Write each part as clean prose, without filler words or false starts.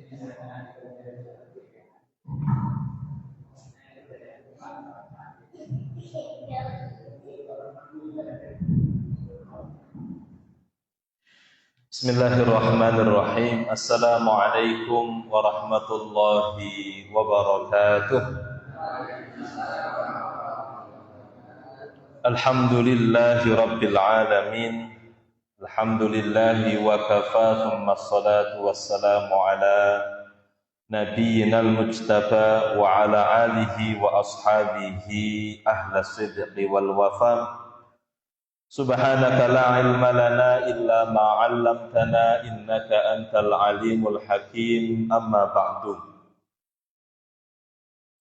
Bismillahirrahmanirrahim. Assalamualaikum warahmatullahi wabarakatuh. Alhamdulillahi rabbil alamin. Alhamdulillahi wa kafa, thumma assalatu wassalamu ala nabiyyinal mujtaba wa ala alihi wa ashabihi ahla sidqi wal wafa. Subhanaka la ilma lana illa ma 'allamtana innaka antal alimul hakim. Amma ba'du.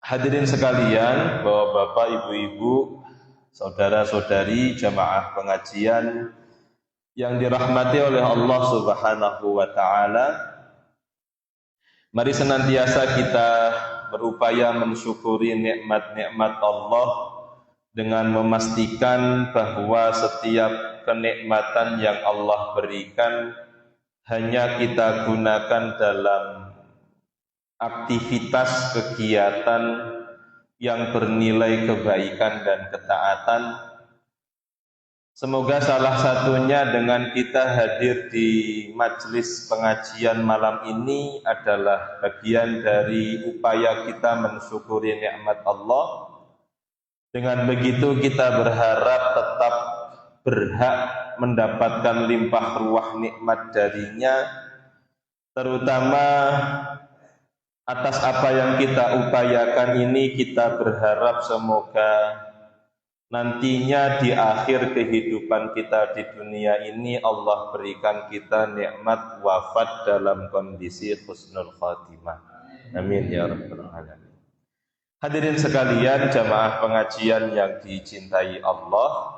Hadirin sekalian, Bapak, Ibu-ibu, saudara-saudari jamaah pengajian yang dirahmati oleh Allah Subhanahu wa taala. Mari senantiasa kita berupaya mensyukuri nikmat-nikmat Allah dengan memastikan bahwa setiap kenikmatan yang Allah berikan hanya kita gunakan dalam aktivitas kegiatan yang bernilai kebaikan dan ketaatan. Semoga salah satunya dengan kita hadir di majelis pengajian malam ini adalah bagian dari upaya kita mensyukuri nikmat Allah. Dengan begitu kita berharap tetap berhak mendapatkan limpah ruah nikmat darinya, terutama atas apa yang kita upayakan ini. Kita berharap semoga nantinya di akhir kehidupan kita di dunia ini Allah berikan kita nikmat wafat dalam kondisi husnul khatimah. Amin ya rabbal alamin. Hadirin sekalian jamaah pengajian yang dicintai Allah,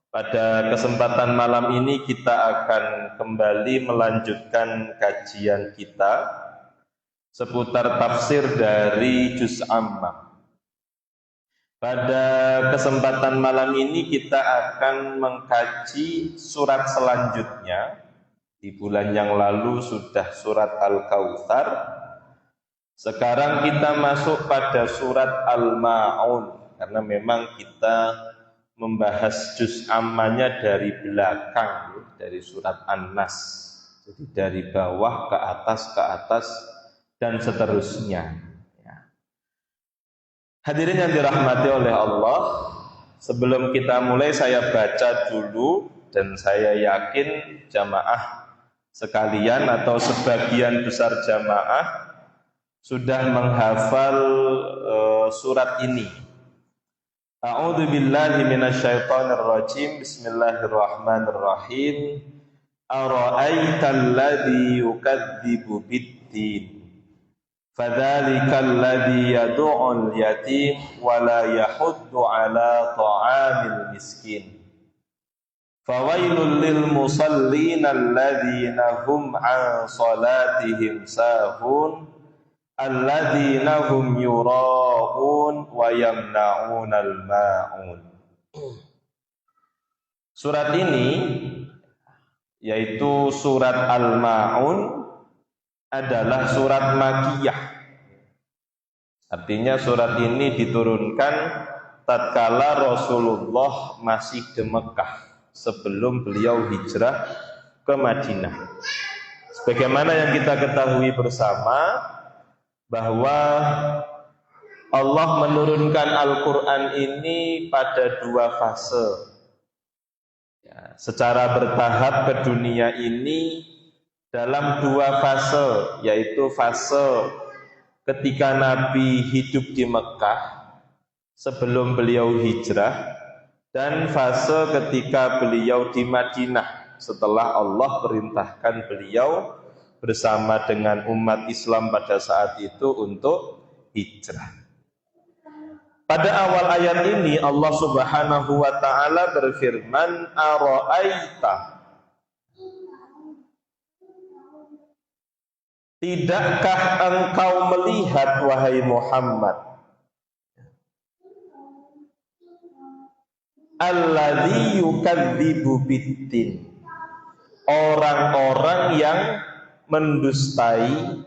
pada kesempatan malam ini kita akan kembali melanjutkan kajian kita seputar tafsir dari Juz Ammah. Pada kesempatan malam ini kita akan mengkaji surat selanjutnya. Di bulan yang lalu sudah surat Al-Kautsar. Sekarang kita masuk pada surat Al-Ma'un, karena memang kita membahas juz ammahnya dari belakang, dari surat An-Nas. Jadi dari bawah ke atas dan seterusnya. Hadirin yang dirahmati oleh Allah, sebelum kita mulai saya baca dulu, dan saya yakin jamaah sekalian atau sebagian besar jamaah sudah menghafal surat ini. A'udzu billahi minasyaitonir rajim. Bismillahirrahmanirrahim. Ara'aital ladzi yukadzibu bid-din. Fadzalikal ladzi yad'ul yatim wa la yahuddu 'ala ta'amil miskin. Fawailul lil musallin alladzina hum 'an salatihim sahun. Alladzina hum yura'un wa yamna'unal ma'un. Surat ini yaitu surat Al-Ma'un adalah surat Makkiyah. Artinya surat ini diturunkan tatkala Rasulullah masih di Mekah sebelum beliau hijrah ke Madinah. Sebagaimana yang kita ketahui bersama bahwa Allah menurunkan Al-Quran ini pada dua fase. Secara bertahap ke dunia ini dalam dua fase, yaitu fase ketika Nabi hidup di Mekah sebelum beliau hijrah, dan fase ketika beliau di Madinah setelah Allah perintahkan beliau bersama dengan umat Islam pada saat itu untuk hijrah. Pada awal ayat ini Allah Subhanahu wa taala berfirman, ara'aita, tidakkah engkau melihat wahai Muhammad, alladzi yukadzibu biddin, orang-orang yang mendustai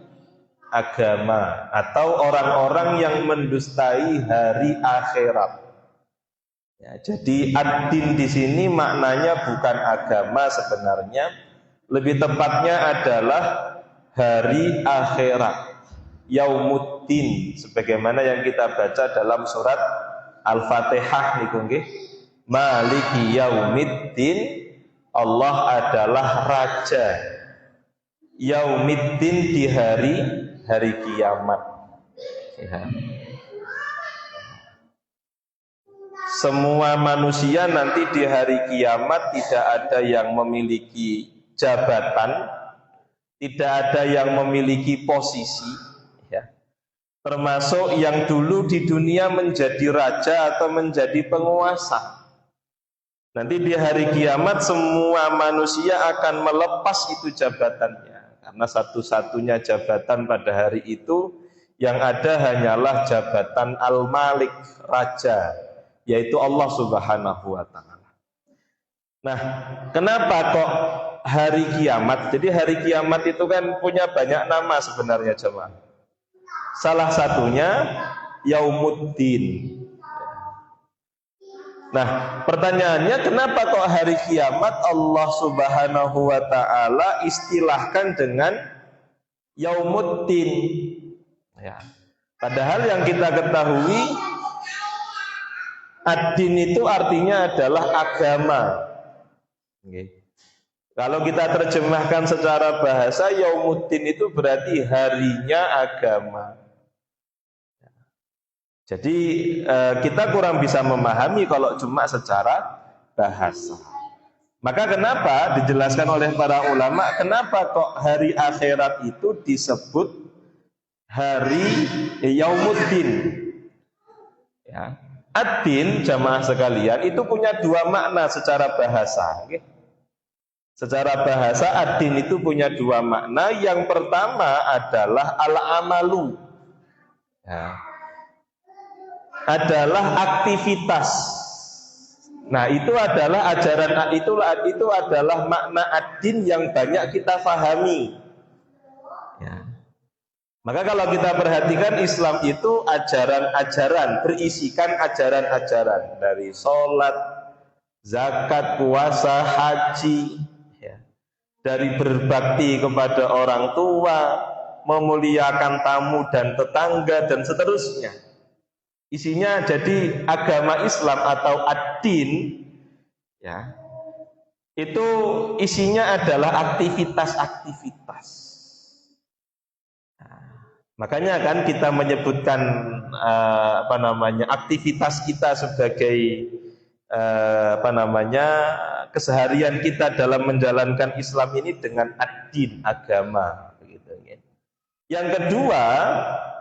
agama atau orang-orang yang mendustai hari akhirat. Ya, jadi ad-din di sini maknanya bukan agama sebenarnya, lebih tepatnya adalah hari akhirat, yaumuddin, sebagaimana yang kita baca dalam surat Al-Fatihah niku nggih. Maliki yaumiddin, Allah adalah raja yaumiddin, di hari kiamat. Ya. Semua manusia nanti di hari kiamat tidak ada yang memiliki jabatan, tidak ada yang memiliki posisi, ya. Termasuk yang dulu di dunia menjadi raja atau menjadi penguasa. Nanti di hari kiamat semua manusia akan melepas itu jabatannya, karena satu-satunya jabatan pada hari itu yang ada hanyalah jabatan Al-Malik, raja, yaitu Allah Subhanahu wa ta'ala. Nah, kenapa kok hari kiamat? Jadi hari kiamat itu kan punya banyak nama sebenarnya, jemaah. Salah satunya Yaumuddin. Nah, pertanyaannya, kenapa kok hari kiamat Allah Subhanahu wa ta'ala istilahkan dengan Yaumuddin? Ya. Padahal yang kita ketahui, ad-din itu artinya adalah agama. Kalau kita terjemahkan secara bahasa, Yaumuddin itu berarti harinya agama. Jadi kita kurang bisa memahami kalau cuma secara bahasa. Maka kenapa dijelaskan oleh para ulama, kenapa kok hari akhirat itu disebut hari Yaumuddin? Ya. Ad-din, jamaah sekalian, itu punya dua makna secara bahasa. Secara bahasa ad-din itu punya dua makna. Yang pertama adalah al-amalu, ya, adalah aktivitas. Nah, itu adalah ajaran, itu adalah makna ad-din yang banyak kita fahami. Ya. Maka kalau kita perhatikan, Islam itu ajaran-ajaran, berisikan ajaran-ajaran dari sholat, zakat, puasa, haji, ya, dari berbakti kepada orang tua, memuliakan tamu dan tetangga, dan seterusnya. Isinya jadi agama Islam atau ad-din, ya, itu isinya adalah aktivitas-aktivitas. Makanya kan kita menyebutkan aktivitas kita sebagai keseharian kita dalam menjalankan Islam ini dengan ad-din, agama, begitu. Yang kedua,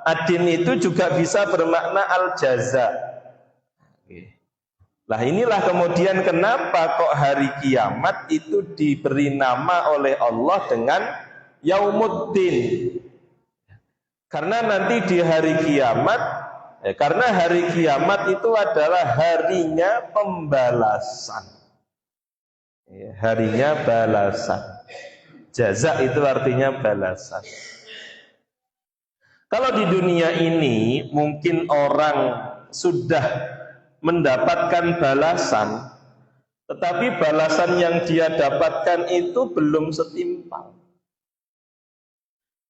ad-din itu juga bisa bermakna al-jaza. Nah, inilah kemudian kenapa kok hari kiamat itu diberi nama oleh Allah dengan Yaumuddin. Karena nanti di hari kiamat, karena hari kiamat itu adalah harinya pembalasan, harinya balasan. Jaza itu artinya balasan. Kalau di dunia ini mungkin orang sudah mendapatkan balasan, tetapi balasan yang dia dapatkan itu belum setimpal.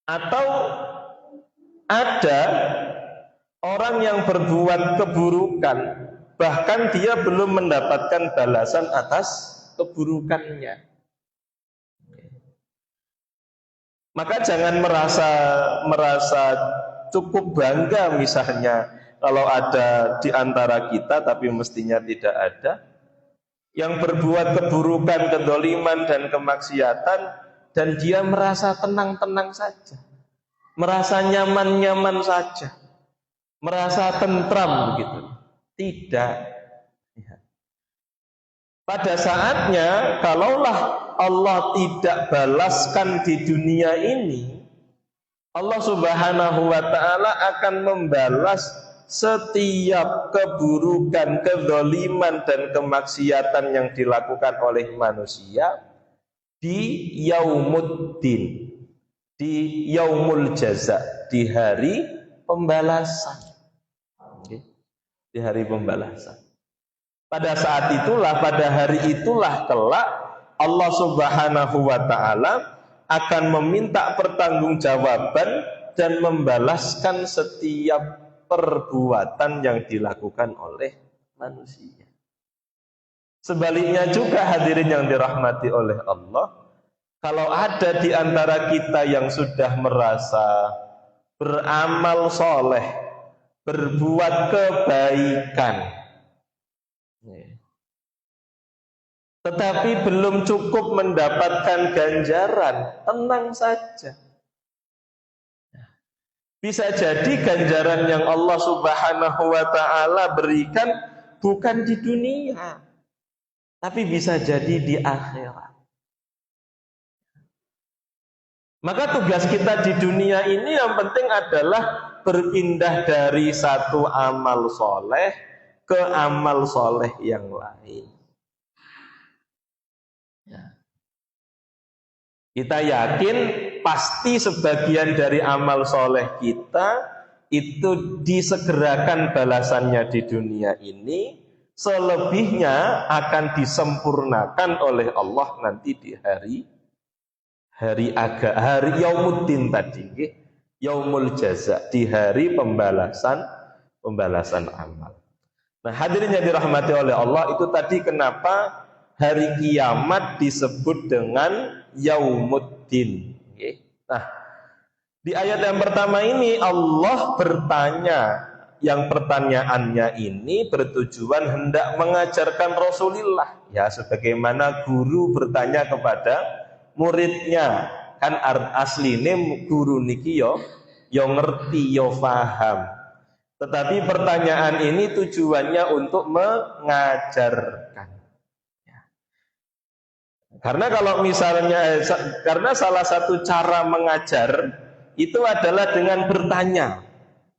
Atau ada orang yang berbuat keburukan, bahkan dia belum mendapatkan balasan atas keburukannya. Maka jangan merasa cukup bangga misalnya kalau ada di antara kita, tapi mestinya tidak ada, yang berbuat keburukan, kedzaliman dan kemaksiatan, dan dia merasa tenang-tenang saja, merasa nyaman-nyaman saja, merasa tentram begitu. Tidak. Pada saatnya, kalaulah Allah tidak balaskan di dunia ini, Allah Subhanahu wa ta'ala akan membalas setiap keburukan, kedzaliman dan kemaksiatan yang dilakukan oleh manusia di Yaumuddin. di yaumul jaza, di hari pembalasan. Di hari pembalasan. Pada saat itulah, pada hari itulah kelak Allah Subhanahu wa taala akan meminta pertanggungjawaban dan membalaskan setiap perbuatan yang dilakukan oleh manusia. Sebaliknya juga hadirin yang dirahmati oleh Allah, kalau ada di antara kita yang sudah merasa beramal soleh, berbuat kebaikan, tetapi belum cukup mendapatkan ganjaran, tenang saja. Bisa jadi ganjaran yang Allah Subhanahu wa taala berikan bukan di dunia, tapi bisa jadi di akhirat. Maka tugas kita di dunia ini yang penting adalah berpindah dari satu amal soleh ke amal soleh yang lain. Kita yakin pasti sebagian dari amal soleh kita itu disegerakan balasannya di dunia ini, selebihnya akan disempurnakan oleh Allah nanti di hari Yaumuddin tadi, Yaumul Jaza, di hari pembalasan amal. Nah, hadirin yang dirahmati oleh Allah, itu tadi kenapa hari kiamat disebut dengan Yaumuddin. Nah, di ayat yang pertama ini Allah bertanya, yang pertanyaannya ini bertujuan hendak mengajarkan Rasulullah, ya, sebagaimana guru bertanya kepada muridnya, kan asline guru niki yo ngerti, yo paham. Tetapi pertanyaan ini tujuannya untuk mengajarkan. Karena kalau misalnya, karena salah satu cara mengajar itu adalah dengan bertanya.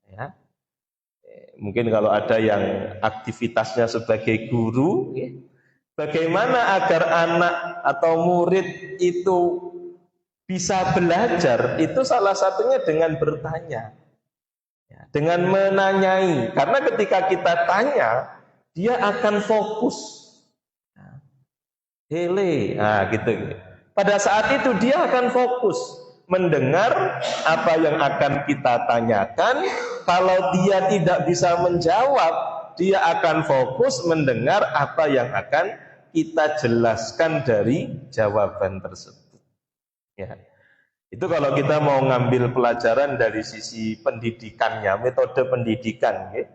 Ya. Mungkin kalau ada yang aktivitasnya sebagai guru, bagaimana agar anak atau murid itu bisa belajar, itu salah satunya dengan bertanya, dengan menanyai. Karena ketika kita tanya, dia akan fokus. Gitu. Pada saat itu dia akan fokus mendengar apa yang akan kita tanyakan. Kalau dia tidak bisa menjawab, dia akan fokus mendengar apa yang akan kita jelaskan dari jawaban tersebut. Ya. Itu kalau kita mau ngambil pelajaran dari sisi pendidikannya, metode pendidikan. Ya.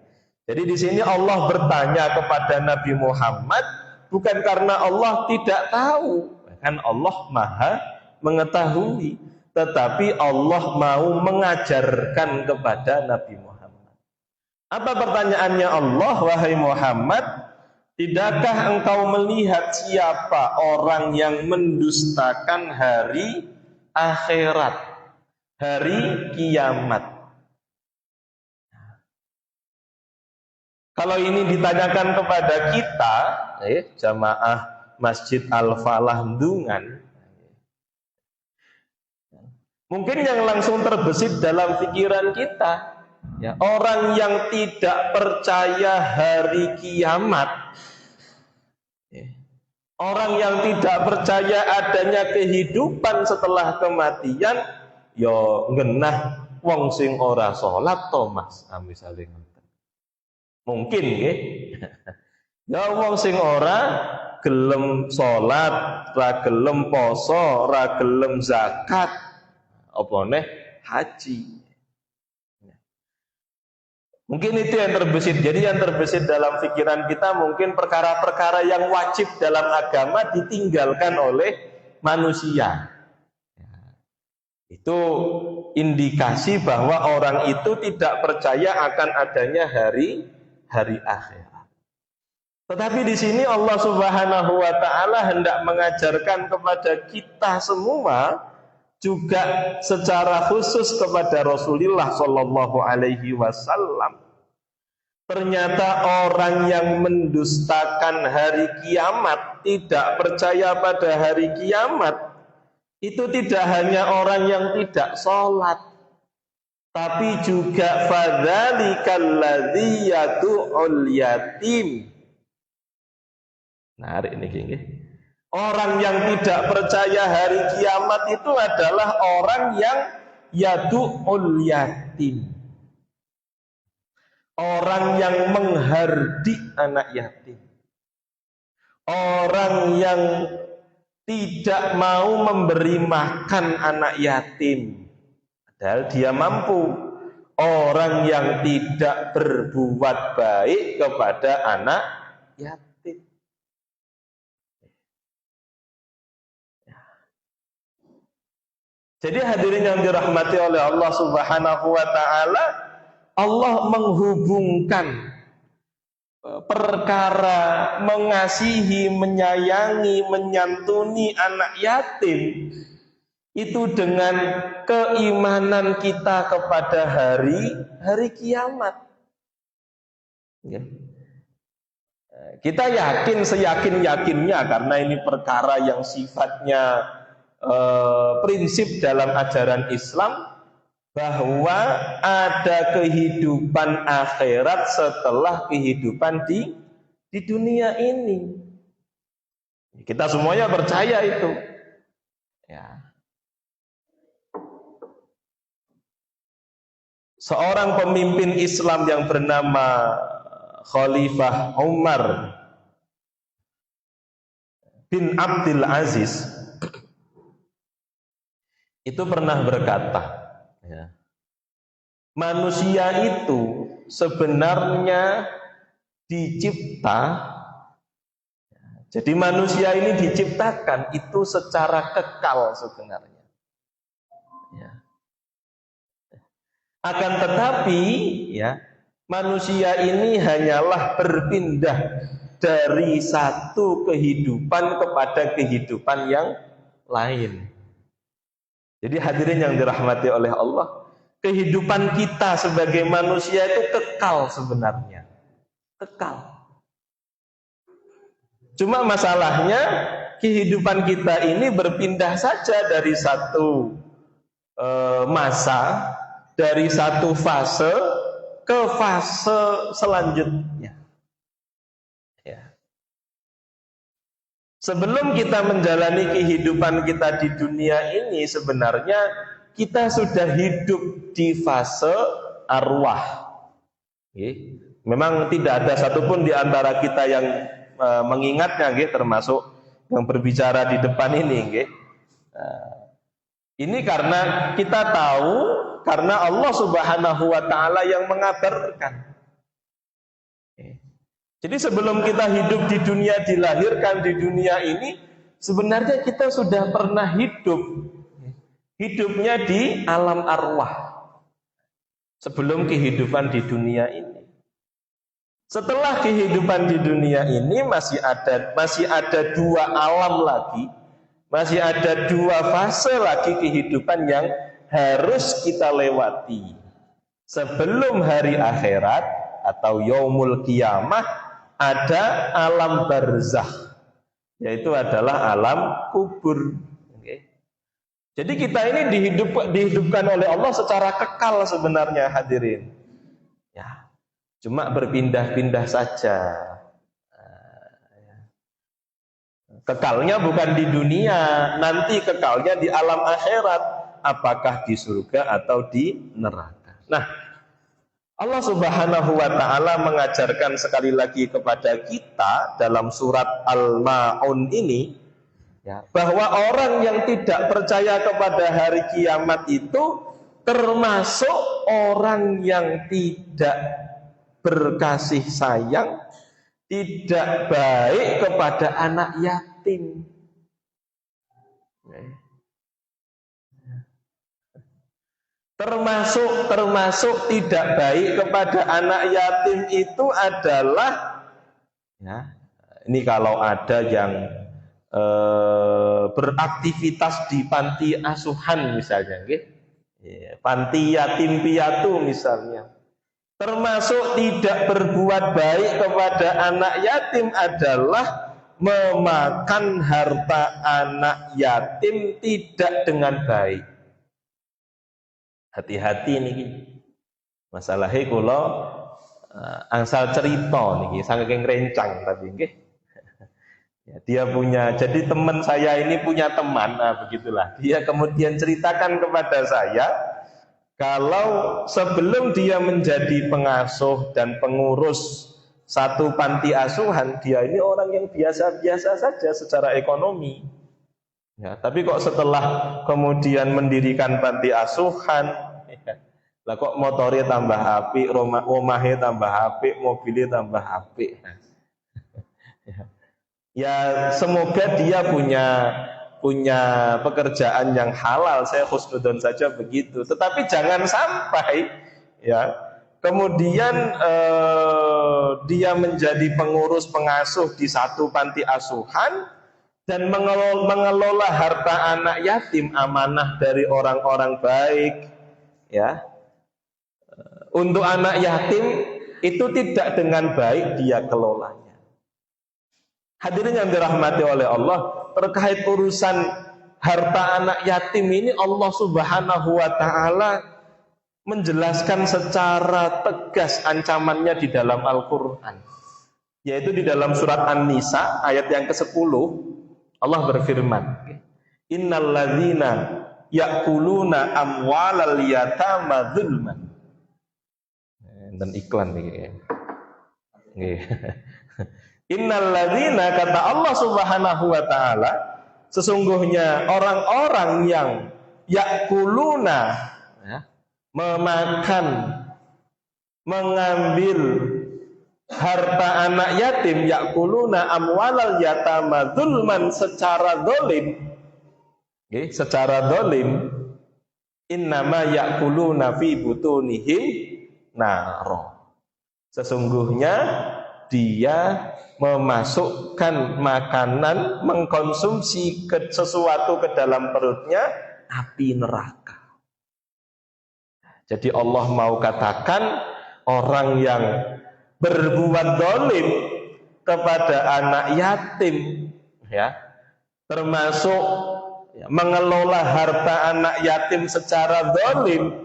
Jadi di sini Allah bertanya kepada Nabi Muhammad bukan karena Allah tidak tahu, kan Allah Maha mengetahui, tetapi Allah mau mengajarkan kepada Nabi Muhammad. Apa pertanyaannya Allah? Wahai Muhammad, tidakkah engkau melihat siapa orang yang mendustakan hari akhirat, hari kiamat? Kalau ini ditanyakan kepada kita, jamaah Masjid Al-Falah Ndungan, mungkin yang langsung terbesit dalam pikiran kita, ya, orang yang tidak percaya hari kiamat, orang yang tidak percaya adanya kehidupan setelah kematian, yo ngenah wong sing ora salat to Mas, misalnya. Mungkin nggih. Ya wong sing ora gelem salat, ra gelem poso, ra gelem zakat, apa neh haji. Mungkin itu yang terbesit. Jadi yang terbesit dalam pikiran kita mungkin perkara-perkara yang wajib dalam agama ditinggalkan oleh manusia. Itu indikasi bahwa orang itu tidak percaya akan adanya hari akhirat. Tetapi di sini Allah Subhanahu wa taala hendak mengajarkan kepada kita semua, juga secara khusus kepada Rasulullah sallallahu alaihi wasallam. Ternyata orang yang mendustakan hari kiamat, tidak percaya pada hari kiamat, itu tidak hanya orang yang tidak sholat, tapi juga fadzalikal ladzi yad'ul yatim. Nah, hari ini orang yang tidak percaya hari kiamat itu adalah orang yang yad'ul yatim. Orang yang menghardik anak yatim. Orang yang tidak mau memberi makan anak yatim. Padahal dia mampu. Orang yang tidak berbuat baik kepada anak yatim. Jadi hadirin yang dirahmati oleh Allah Subhanahu wa taala, Allah menghubungkan perkara mengasihi, menyayangi, menyantuni anak yatim itu dengan keimanan kita kepada hari kiamat. Ya. Kita yakin seyakin-yakinnya karena ini perkara yang sifatnya prinsip dalam ajaran Islam, bahwa ada kehidupan akhirat setelah kehidupan di dunia ini. Kita semuanya percaya itu. Ya. Seorang pemimpin Islam yang bernama Khalifah Umar bin Abdul Aziz itu pernah berkata, ya, manusia itu sebenarnya dicipta, jadi manusia ini diciptakan itu secara kekal sebenarnya. Ya. Akan tetapi, ya, manusia ini hanyalah berpindah dari satu kehidupan kepada kehidupan yang lain. Jadi hadirin yang dirahmati oleh Allah, kehidupan kita sebagai manusia itu kekal sebenarnya. Kekal. Cuma masalahnya kehidupan kita ini berpindah saja dari satu masa, dari satu fase ke fase selanjutnya. Ya. Sebelum kita menjalani kehidupan kita di dunia ini, sebenarnya kita sudah hidup di fase arwah. Memang tidak ada satupun di antara kita yang mengingatnya, termasuk yang berbicara di depan ini. Ini karena kita tahu, karena Allah Subhanahu wa taala yang mengabarkan. Jadi sebelum kita hidup di dunia, dilahirkan di dunia ini, sebenarnya kita sudah pernah hidup. Hidupnya di alam arwah. Sebelum kehidupan di dunia ini. Setelah kehidupan di dunia ini masih ada dua alam lagi. Masih ada dua fase lagi kehidupan yang harus kita lewati. Sebelum hari akhirat atau yaumul qiyamah, ada alam barzakh, yaitu adalah alam kubur. Jadi kita ini dihidupkan oleh Allah secara kekal sebenarnya, hadirin. Ya, cuma berpindah-pindah saja. Kekalnya bukan di dunia, nanti kekalnya di alam akhirat, apakah di surga atau di neraka. Nah, Allah Subhanahu wa taala mengajarkan sekali lagi kepada kita dalam surat Al-Maun ini, ya, bahwa orang yang tidak percaya kepada hari kiamat itu termasuk orang yang tidak berkasih sayang, tidak baik kepada anak yatim. Termasuk tidak baik kepada anak yatim itu adalah, ya, ini kalau ada yang beraktivitas di panti asuhan misalnya, panti yatim piatu misalnya, termasuk tidak berbuat baik kepada anak yatim adalah memakan harta anak yatim tidak dengan baik. Hati-hati niki. Masalahnya kula angsal cerita niki saking rencang tapi nggih. Ya, dia punya, jadi teman saya ini punya teman, begitulah. Dia kemudian ceritakan kepada saya, kalau sebelum dia menjadi pengasuh dan pengurus satu panti asuhan, dia ini orang yang biasa-biasa saja secara ekonomi. Ya, tapi kok setelah kemudian mendirikan panti asuhan, ya, lah kok motornya tambah apik, rumahnya tambah apik, mobilnya tambah apik. Ya semoga dia punya pekerjaan yang halal, saya husnudon saja begitu. Tetapi jangan sampai ya kemudian dia menjadi pengurus pengasuh di satu panti asuhan dan mengelola harta anak yatim, amanah dari orang-orang baik ya. Untuk anak yatim itu tidak dengan baik dia kelolanya. Hadirin yang dirahmati oleh Allah, terkait urusan harta anak yatim ini Allah Subhanahu wa taala menjelaskan secara tegas ancamannya di dalam Al-Qur'an. Yaitu di dalam surat An-Nisa ayat yang ke-10 Allah berfirman, "Innal ladzina ya'kuluna amwalal yatama dzulman." Dan iklan nih. Nggih. Innalladzina, kata Allah Subhanahu wa taala, sesungguhnya orang-orang yang yakuluna ya, memakan, mengambil harta anak yatim, yakuluna amwalal yatama dzulman, secara zalim. Okay, secara zalim, innama yakuluna fi butunihim naro. Sesungguhnya dia memasukkan makanan, mengkonsumsi sesuatu ke dalam perutnya, api neraka. Jadi Allah mau katakan orang yang berbuat zalim kepada anak yatim ya, termasuk ya, mengelola harta anak yatim secara zalim,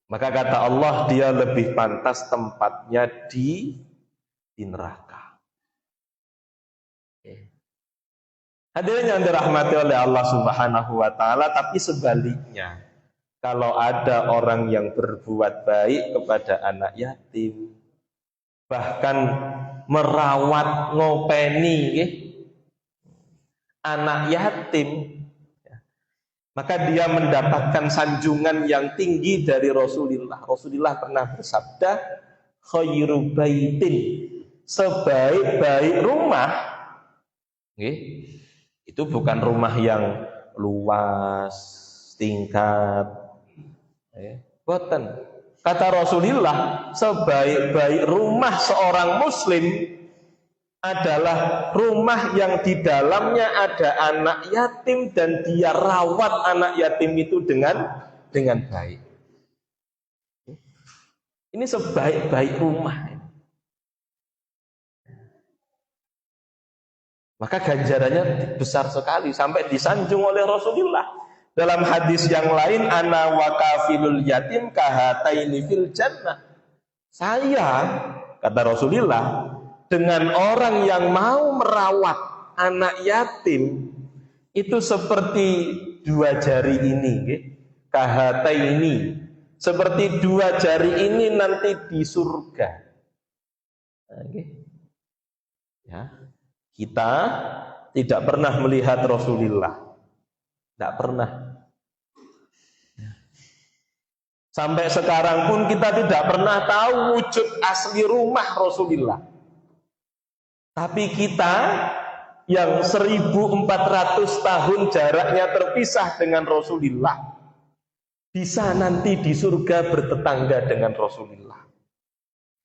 maka kata Allah dia lebih pantas tempatnya di neraka. Hadirin yang dirahmati oleh Allah Subhanahu wa taala, tapi sebaliknya, kalau ada orang yang berbuat baik kepada anak yatim, bahkan merawat, ngopeni anak yatim, maka dia mendapatkan sanjungan yang tinggi dari Rasulullah. Rasulullah pernah bersabda, khairu baitin, sebaik-baik rumah. Itu bukan rumah yang luas, tingkat. Boten. Kata Rasulullah, sebaik-baik rumah seorang muslim adalah rumah yang di dalamnya ada anak yatim dan dia rawat anak yatim itu dengan baik. Ini sebaik-baik rumah. Maka ganjarannya besar sekali sampai disanjung oleh Rasulullah. Dalam hadis yang lain, ana wa kafilul yatim kahataini fil jannah. Saya, kata Rasulullah, dengan orang yang mau merawat anak yatim itu seperti dua jari ini, kahataini, seperti dua jari ini nanti di surga. Ya. Kita tidak pernah melihat Rasulullah, tidak pernah. Sampai sekarang pun kita tidak pernah tahu wujud asli rumah Rasulullah. Tapi kita yang 1400 tahun jaraknya terpisah dengan Rasulullah, bisa nanti di surga bertetangga dengan Rasulullah.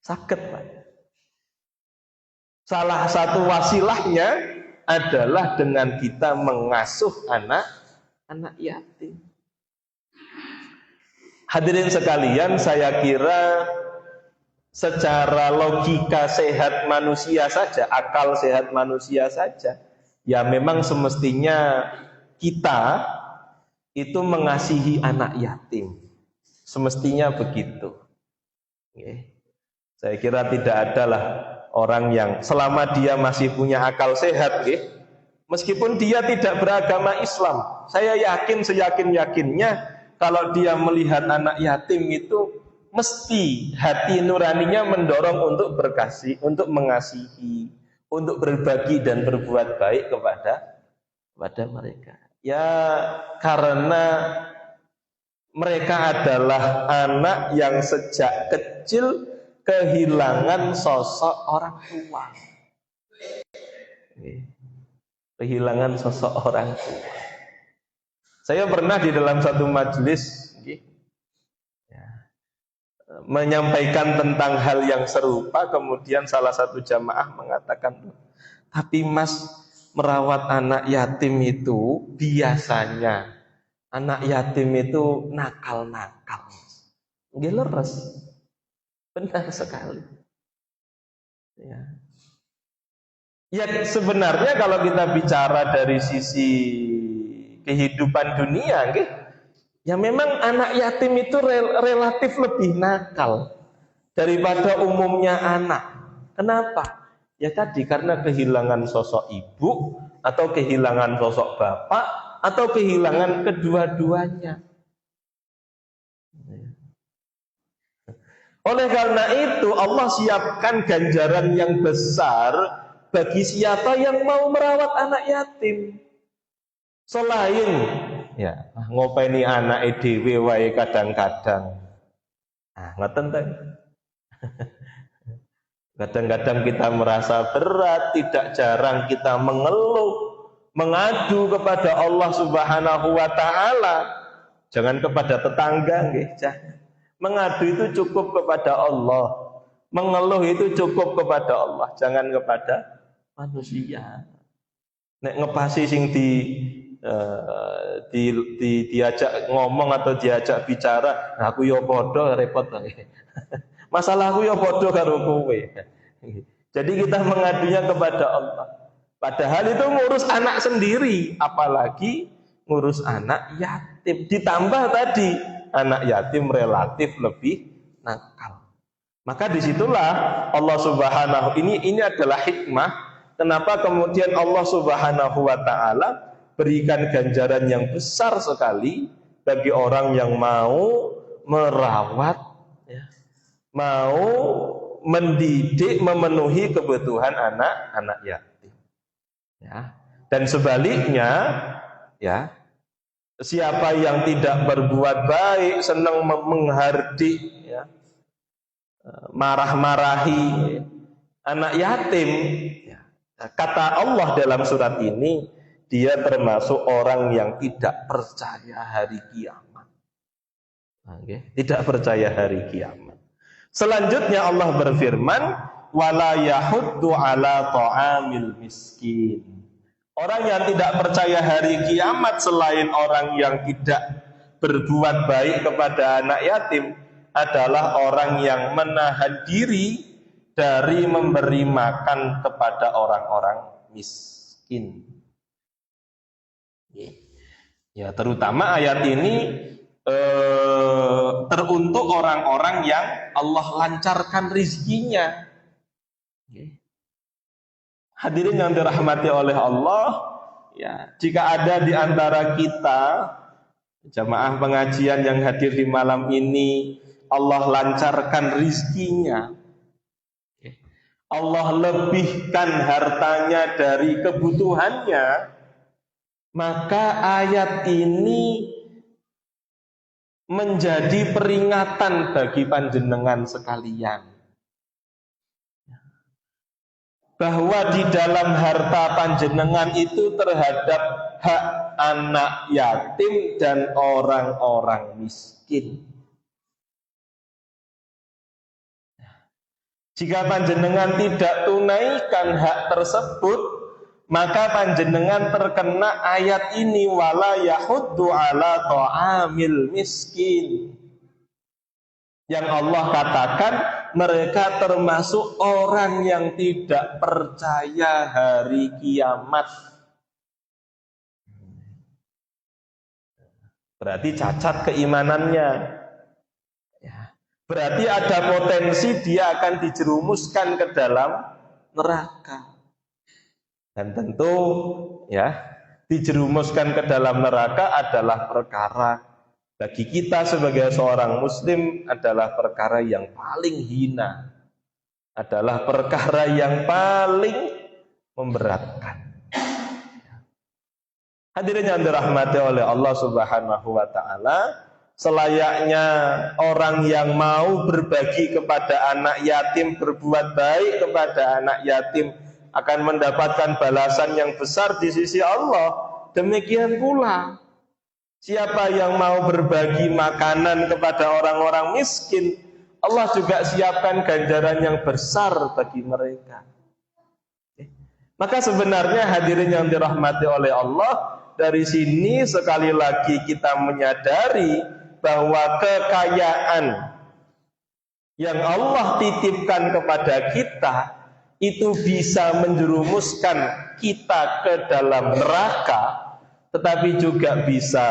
Sakit, Pak. Salah satu wasilahnya adalah dengan kita mengasuh anak yatim. Hadirin sekalian, saya kira secara logika sehat manusia saja, akal sehat manusia saja, ya memang semestinya kita itu mengasihi anak yatim. Semestinya begitu. Saya kira tidak adalah orang yang selama dia masih punya akal sehat, meskipun dia tidak beragama Islam, saya yakin seyakin-yakinnya kalau dia melihat anak yatim itu mesti hati nuraninya mendorong untuk berkasih, untuk mengasihi, untuk berbagi dan berbuat baik kepada mereka. Ya karena mereka adalah anak yang sejak kecil kehilangan sosok orang tua. Kehilangan sosok orang tua. Saya pernah di dalam satu majelis menyampaikan tentang hal yang serupa, kemudian salah satu jamaah mengatakan, tapi Mas, merawat anak yatim itu biasanya anak yatim itu nakal-nakal. Leres. Benar sekali. Ya sebenarnya kalau kita bicara dari sisi kehidupan dunia, ya memang anak yatim itu relatif lebih nakal daripada umumnya anak. Kenapa? Ya tadi karena kehilangan sosok ibu atau kehilangan sosok bapak atau kehilangan kedua-duanya. Oleh karena itu Allah siapkan ganjaran yang besar bagi siapa yang mau merawat anak yatim. Selain ngopeni anak dhewe wae kadang-kadang. Ngoten ta. Kadang-kadang kita merasa berat, tidak jarang kita mengeluh, mengadu kepada Allah Subhanahu wa taala. Jangan kepada tetangga jangan. Mengadu itu cukup kepada Allah. Mengeluh itu cukup kepada Allah, jangan kepada manusia. Nek ngepasi sing diajak ngomong atau diajak bicara, aku yo padha repot bae. Masalahku yo padha karo kowe. Jadi kita mengadunya kepada Allah. Padahal itu ngurus anak sendiri, apalagi ngurus anak yatim. Ditambah tadi anak yatim relatif lebih nakal. Maka disitulah Allah Subhanahu ini adalah hikmah. Kenapa kemudian Allah Subhanahu wa taala berikan ganjaran yang besar sekali bagi orang yang mau merawat, mau mendidik, memenuhi kebutuhan anak-anak yatim. Dan sebaliknya, siapa yang tidak berbuat baik, senang menghardik, marah-marahi anak yatim, kata Allah dalam surat ini, dia termasuk orang yang tidak percaya hari kiamat. Tidak percaya hari kiamat. Selanjutnya Allah berfirman, wala yahuddu ala ta'amil miskin. Orang yang tidak percaya hari kiamat selain orang yang tidak berbuat baik kepada anak yatim adalah orang yang menahan diri dari memberi makan kepada orang-orang miskin. Ya, terutama ayat ini teruntuk orang-orang yang Allah lancarkan rizkinya. Hadirin yang dirahmati oleh Allah, jika ada di antara kita jamaah pengajian yang hadir di malam ini, Allah lancarkan rizkinya, Allah lebihkan hartanya dari kebutuhannya, maka ayat ini menjadi peringatan bagi panjenengan sekalian bahwa di dalam harta panjenengan itu terhadap hak anak yatim dan orang-orang miskin. Jika panjenengan tidak tunaikan hak tersebut, maka panjenengan terkena ayat ini, wala yahuddu ala ta'amil miskin. Yang Allah katakan mereka termasuk orang yang tidak percaya hari kiamat. Berarti cacat keimanannya. Berarti ada potensi dia akan dijerumuskan ke dalam neraka. Dan tentu ya, dijerumuskan ke dalam neraka adalah perkara bagi kita sebagai seorang muslim adalah perkara yang paling hina, adalah perkara yang paling memberatkan. Hadirin yang dirahmati oleh Allah Subhanahu wa taala, selayaknya orang yang mau berbagi kepada anak yatim, berbuat baik kepada anak yatim akan mendapatkan balasan yang besar di sisi Allah. Demikian pula siapa yang mau berbagi makanan kepada orang-orang miskin, Allah juga siapkan ganjaran yang besar bagi mereka. Maka sebenarnya hadirin yang dirahmati oleh Allah, dari sini sekali lagi kita menyadari bahwa kekayaan yang Allah titipkan kepada kita itu bisa menjerumuskan kita ke dalam neraka, tetapi juga bisa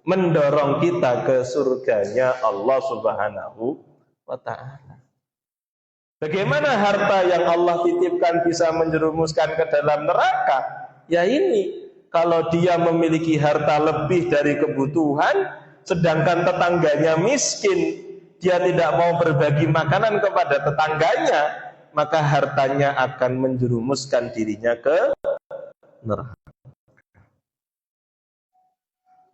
mendorong kita ke surganya Allah Subhanahu wa ta'ala. Bagaimana harta yang Allah titipkan bisa menjerumuskan ke dalam neraka? Ya ini, kalau dia memiliki harta lebih dari kebutuhan, sedangkan tetangganya miskin, dia tidak mau berbagi makanan kepada tetangganya, maka hartanya akan menjerumuskan dirinya ke neraka.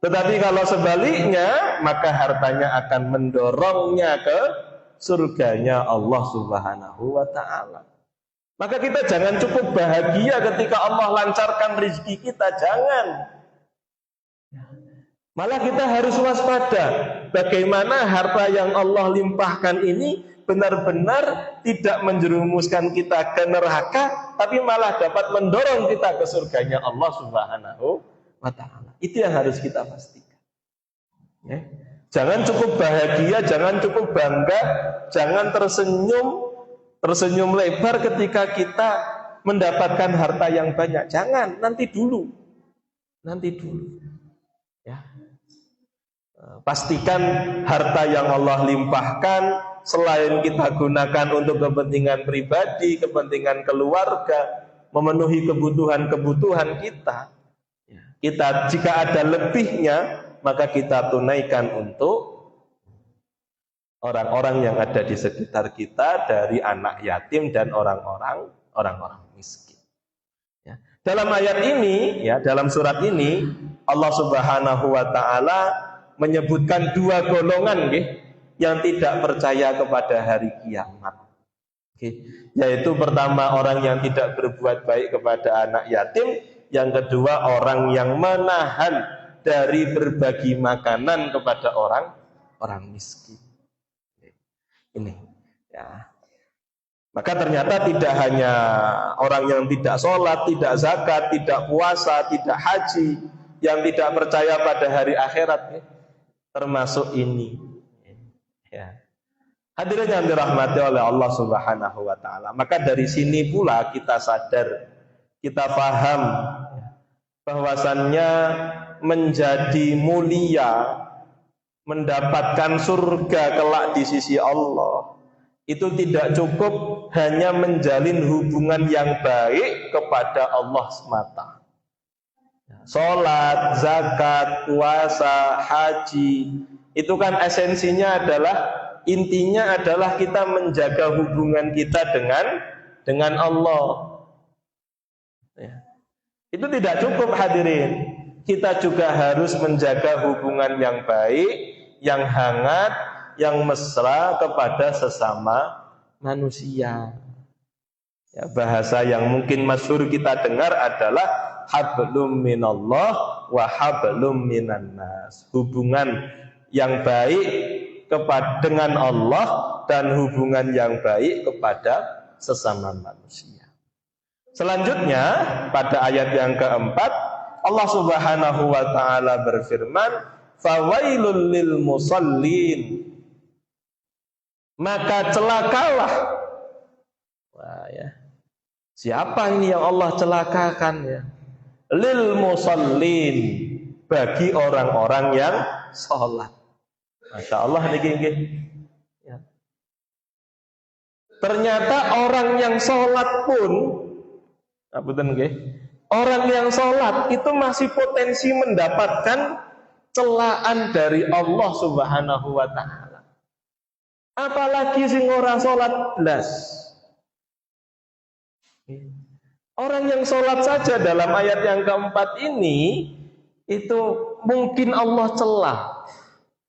Tetapi kalau sebaliknya, maka hartanya akan mendorongnya ke surganya Allah Subhanahu wa ta'ala. Maka kita jangan cukup bahagia ketika Allah lancarkan rezeki kita, jangan. Malah kita harus waspada. Bagaimana harta yang Allah limpahkan ini benar-benar tidak menjerumuskan kita ke neraka, tapi malah dapat mendorong kita ke surganya Allah Subhanahu wa ta'ala. Itu yang harus kita pastikan. Ya. Jangan cukup bahagia, jangan cukup bangga, jangan tersenyum lebar ketika kita mendapatkan harta yang banyak. Jangan, nanti dulu. Ya. Pastikan harta yang Allah limpahkan selain kita gunakan untuk kepentingan pribadi, kepentingan keluarga, memenuhi kebutuhan kita. Kita jika ada lebihnya, maka kita tunaikan untuk orang-orang yang ada di sekitar kita, dari anak yatim dan orang-orang miskin. Ya. Dalam ayat ini, ya, dalam surat ini, Allah Subhanahu wa ta'ala menyebutkan dua golongan yang tidak percaya kepada hari kiamat. Yaitu pertama, orang yang tidak berbuat baik kepada anak yatim. Yang kedua, orang yang menahan dari berbagi makanan kepada orang miskin. Ini, ya. Maka ternyata tidak hanya orang yang tidak sholat, tidak zakat, tidak puasa, tidak haji, yang tidak percaya pada hari akhirat, termasuk ini. Ya. Hadirin yang dirahmati oleh Allah Subhanahu wa ta'ala. Maka dari sini pula kita sadar, kita paham bahwasannya menjadi mulia, mendapatkan surga kelak di sisi Allah, itu tidak cukup hanya menjalin hubungan yang baik kepada Allah semata. Sholat, zakat, puasa, haji, itu kan esensinya adalah, intinya adalah kita menjaga hubungan kita dengan Allah. Ya. Itu tidak cukup, hadirin. Kita juga harus menjaga hubungan yang baik, yang hangat, yang mesra kepada sesama manusia. Ya, bahasa yang mungkin masyhur kita dengar adalah hablum minallah wa hablum minan nas. Hubungan yang baik dengan Allah dan hubungan yang baik kepada sesama manusia. Selanjutnya pada ayat yang keempat, Allah Subhanahu wa ta'ala berfirman, fawailul lil musallin, maka celakalah. Wah, ya. Siapa ini yang Allah celakakan ya? Lil musallin, bagi orang-orang yang sholat. Masya Allah niki. Ya. Ternyata orang yang sholat pun, orang yang sholat itu masih potensi mendapatkan celaan dari Allah Subhanahu wa Ta'ala. Apalagi sing ora sholat blas. Orang yang sholat saja dalam ayat yang keempat ini itu mungkin Allah celah.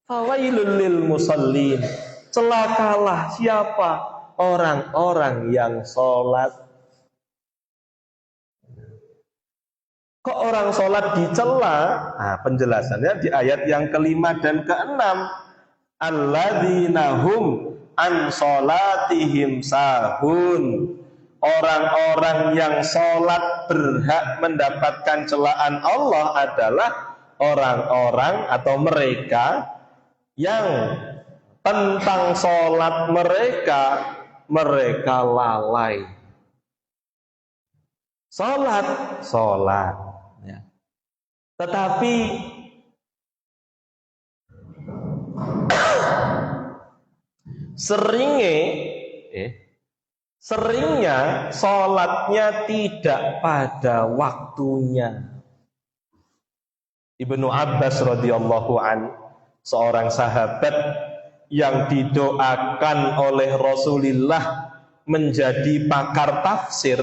Fawailul lil musallin, celakalah siapa? Orang-orang yang sholat. Kok orang sholat dicela? Nah, penjelasannya di ayat yang kelima dan keenam. Alladzina hum an sholatihim sahun. Orang-orang yang sholat berhak mendapatkan celaan Allah adalah orang-orang atau mereka yang tentang sholat mereka lalai. Sholat ya. Tetapi seringnya sholatnya tidak pada waktunya. Ibnu Abbas radhiyallahu an, seorang sahabat yang didoakan oleh Rasulullah menjadi pakar tafsir,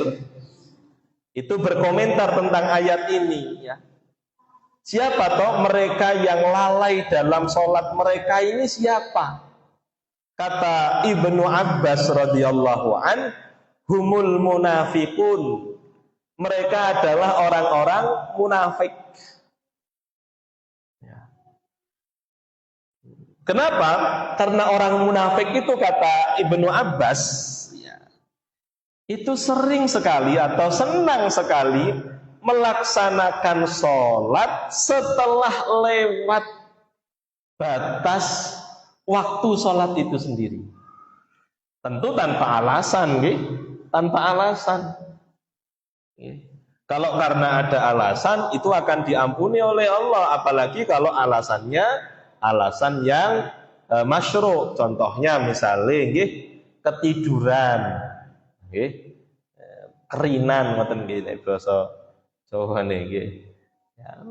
itu berkomentar tentang ayat ini ya. Siapa toh mereka yang lalai dalam sholat mereka ini siapa? Kata Ibnu Abbas radhiyallahu an, humul munafiqun. Mereka adalah orang-orang munafik. Ya. Kenapa? Karena orang munafik itu kata Ibnu Abbas, ya, itu sering sekali atau senang sekali melaksanakan sholat setelah lewat batas waktu sholat itu sendiri. Tentu tanpa alasan, tanpa alasan. Kalau karena ada alasan itu akan diampuni oleh Allah, apalagi kalau alasannya alasan yang masyru'. Contohnya misalnya ketiduran, kerinan ngoten nggih basa Jawa nggih. Ya.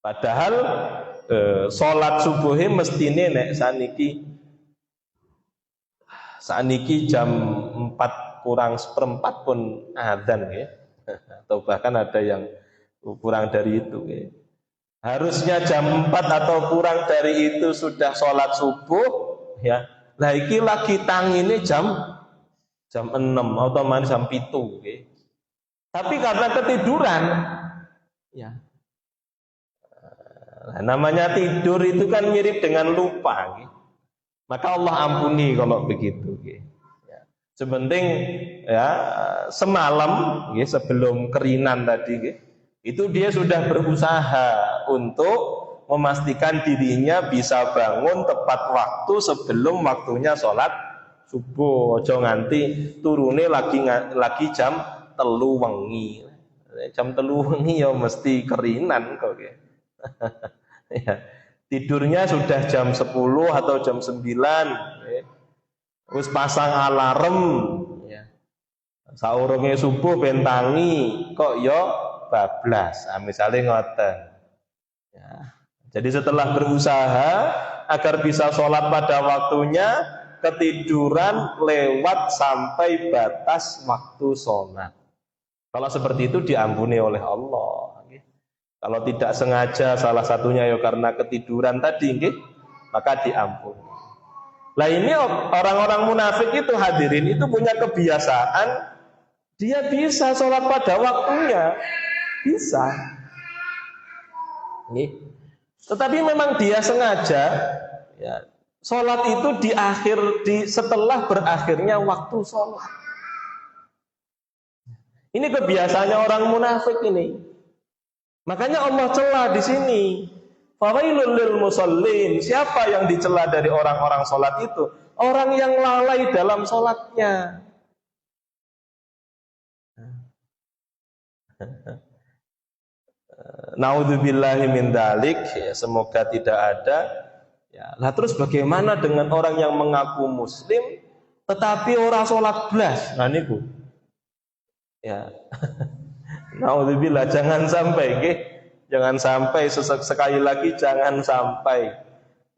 Padahal sholat subuhnya mestine nek saniki jam 4 kurang seperempat pun adzan ya. Atau bahkan ada yang kurang dari itu ya. Harusnya jam 4 atau kurang dari itu sudah sholat subuh ya. Lah iki lagi tangine jam 6 otomatis jam 7 ya. Tapi karena ketiduran ya. Nah, namanya tidur itu kan mirip dengan lupa, gitu. Maka Allah ampuni kalau begitu. Gitu. Ya. Sepenting ya semalam, gitu, sebelum kerinan tadi, gitu, itu dia sudah berusaha untuk memastikan dirinya bisa bangun tepat waktu sebelum waktunya sholat subuh. Ojo nganti turune lagi jam 3 wengi. Jam 3 wengi ya mesti kerinan kok. Gitu. Ya. Tidurnya sudah jam 10 atau jam 9 ya. Terus pasang alarm ya. Saurunge subuh bentangi kok yo bablas misalnya ngoten ya. Jadi setelah berusaha agar bisa sholat pada waktunya, ketiduran lewat sampai batas waktu sholat. Kalau seperti itu diampuni oleh Allah. Kalau tidak sengaja salah satunya ya karena ketiduran tadi, maka diampuni. Nah ini orang-orang munafik itu hadirin itu punya kebiasaan, dia bisa sholat pada waktunya, bisa. Tetapi memang dia sengaja, ya, sholat itu setelah berakhirnya waktu sholat. Ini kebiasaannya orang munafik ini. Makanya Allah celah di sini. Fawailul lil musallin. Siapa yang dicela dari orang-orang sholat itu? Orang yang lalai dalam sholatnya. Naudzubillahi min dzalik, ya, semoga tidak ada. Ya, lah terus bagaimana dengan orang yang mengaku muslim tetapi orang sholat blas? Nah niku. Ya. Naudzubillah, jangan sampai nggih. Jangan sampai, sekali lagi jangan sampai.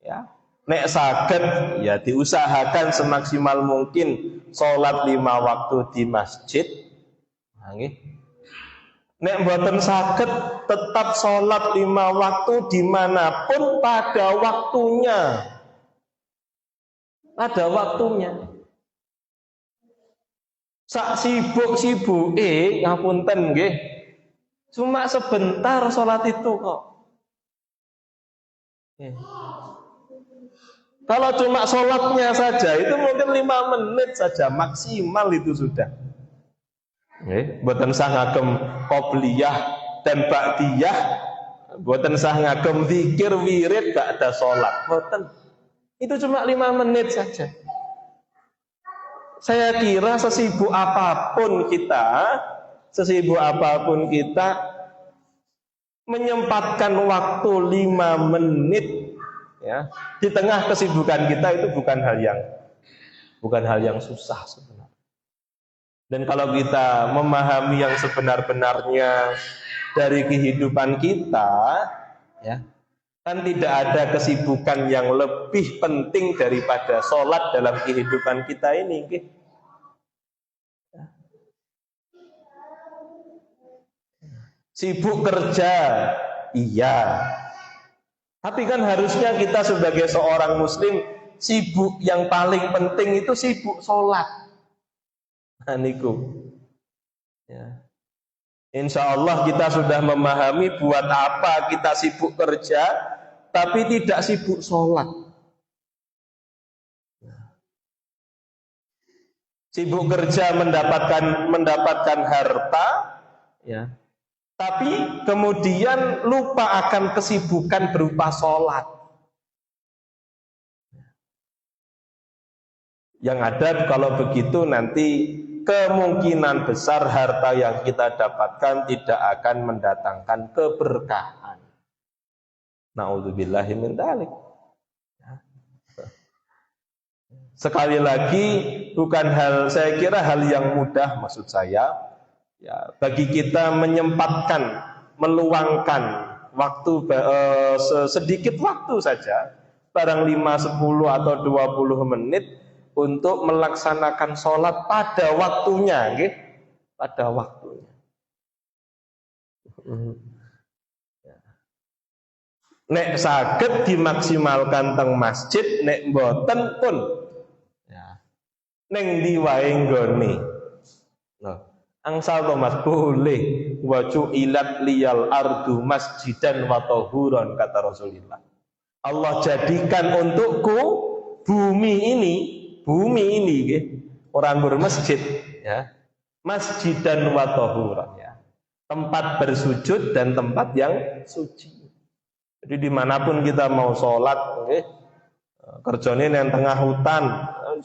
Ya. Nek saged ya diusahakan semaksimal mungkin sholat 5 waktu di masjid. Nah, nggih. Nek mboten saged tetap sholat 5 waktu dimanapun pada waktunya. Pada waktunya. Sak sibuk-sibuke ngapunten nggih. Cuma sebentar sholat itu kok. Kalau cuma sholatnya saja itu mungkin 5 menit saja maksimal itu sudah. Mboten sah ngagem qobliyah dan ba'diyah, mboten sah ngagem zikir wirid ba'da sholat. Mboten. Itu cuma 5 menit saja. Saya kira sesibuk apapun kita menyempatkan waktu 5 menit ya di tengah kesibukan kita itu bukan hal yang susah sebenarnya. Dan kalau kita memahami yang sebenar-benarnya dari kehidupan kita, ya, kan tidak ada kesibukan yang lebih penting daripada sholat dalam kehidupan kita ini. Sibuk kerja, iya. Tapi kan harusnya kita sebagai seorang muslim, sibuk yang paling penting itu sibuk sholat. Nah, niku. Ya. Insya Allah kita sudah memahami buat apa kita sibuk kerja, tapi tidak sibuk sholat. Sibuk kerja mendapatkan harta, ya. Tapi kemudian lupa akan kesibukan berupa sholat. Yang ada kalau begitu nanti kemungkinan besar harta yang kita dapatkan tidak akan mendatangkan keberkahan. Na'udzubillahi min dzalik. Sekali lagi saya kira hal yang mudah maksud saya. Ya, bagi kita meluangkan waktu sedikit waktu saja, barang 5, 10 atau 20 menit untuk melaksanakan sholat pada waktunya, okay? Pada waktunya. Nek saged dimaksimalkan teng masjid, nek mboten pun ya, neng ndi wae nggone. Angsal Thomas boleh waju ilat liyal ardu masjidan wa tahuran, kata Rasulullah. Allah jadikan untukku bumi ini orang bermasjid ya, masjidan wa tahuran ya, tempat bersujud dan tempat yang suci. Jadi dimanapun kita mau sholat, kerjane nang tengah hutan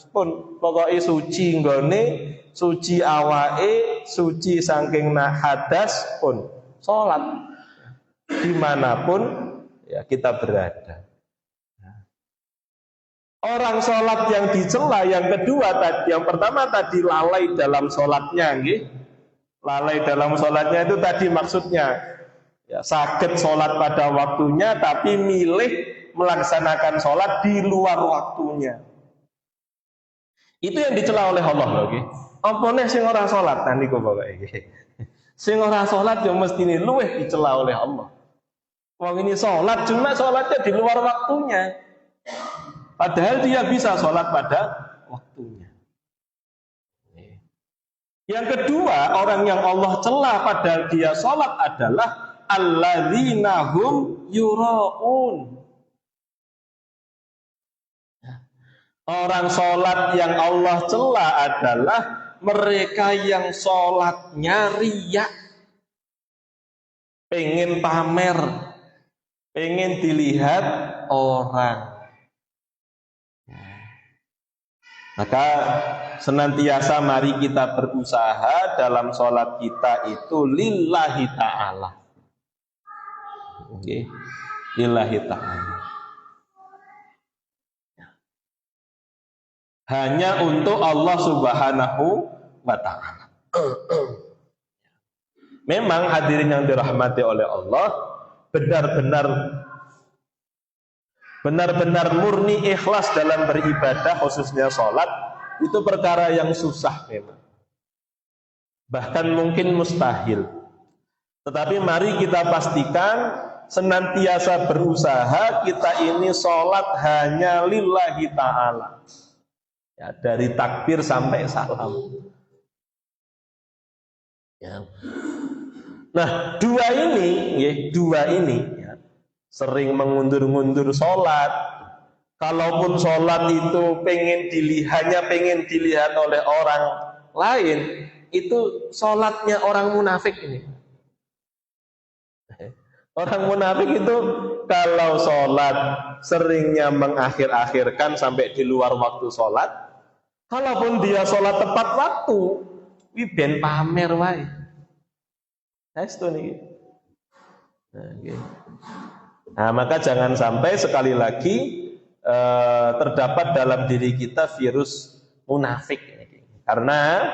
pun pokoknya suci nggone, suci awake, suci saking hadas pun sholat dimanapun ya kita berada. Orang sholat yang dicela yang kedua tadi, yang pertama tadi lalai dalam sholatnya, lalai dalam sholatnya itu tadi maksudnya ya, saged sholat pada waktunya tapi milih melaksanakan sholat di luar waktunya. Itu yang dicela oleh Allah loh, apa nih sing ora sholat nanti kok pokoke. Sing ora sholat ya mestine luweh dicela oleh Allah. Wong ini sholat cuma sholatnya di luar waktunya. Padahal dia bisa sholat pada waktunya. Yang kedua, orang yang Allah cela padahal dia sholat adalah alladzina hum yura'un. Orang sholat yang Allah cela adalah mereka yang sholatnya riya, pengen pamer, pengen dilihat orang. Maka senantiasa mari kita berusaha dalam sholat kita itu lillahi ta'ala. Okay. Lillahi ta'ala. Hanya untuk Allah Subhanahu wa ta'ala. Memang hadirin yang dirahmati oleh Allah, benar-benar murni ikhlas dalam beribadah, khususnya sholat, itu perkara yang susah memang. Bahkan mungkin mustahil. Tetapi mari kita pastikan senantiasa berusaha kita ini sholat hanya lillahi ta'ala. Ya, dari takbir sampai salam. Ya. Nah, dua ini ya, sering mengundur-ngundur sholat. Kalaupun sholat itu hanya pengen dilihat oleh orang lain, itu sholatnya orang munafik ini. Orang munafik itu kalau sholat seringnya mengakhir-akhirkan sampai di luar waktu sholat. Kalaupun dia sholat tepat waktu, ben pamer wae. Nah, maka jangan sampai sekali lagi terdapat dalam diri kita virus munafik. Karena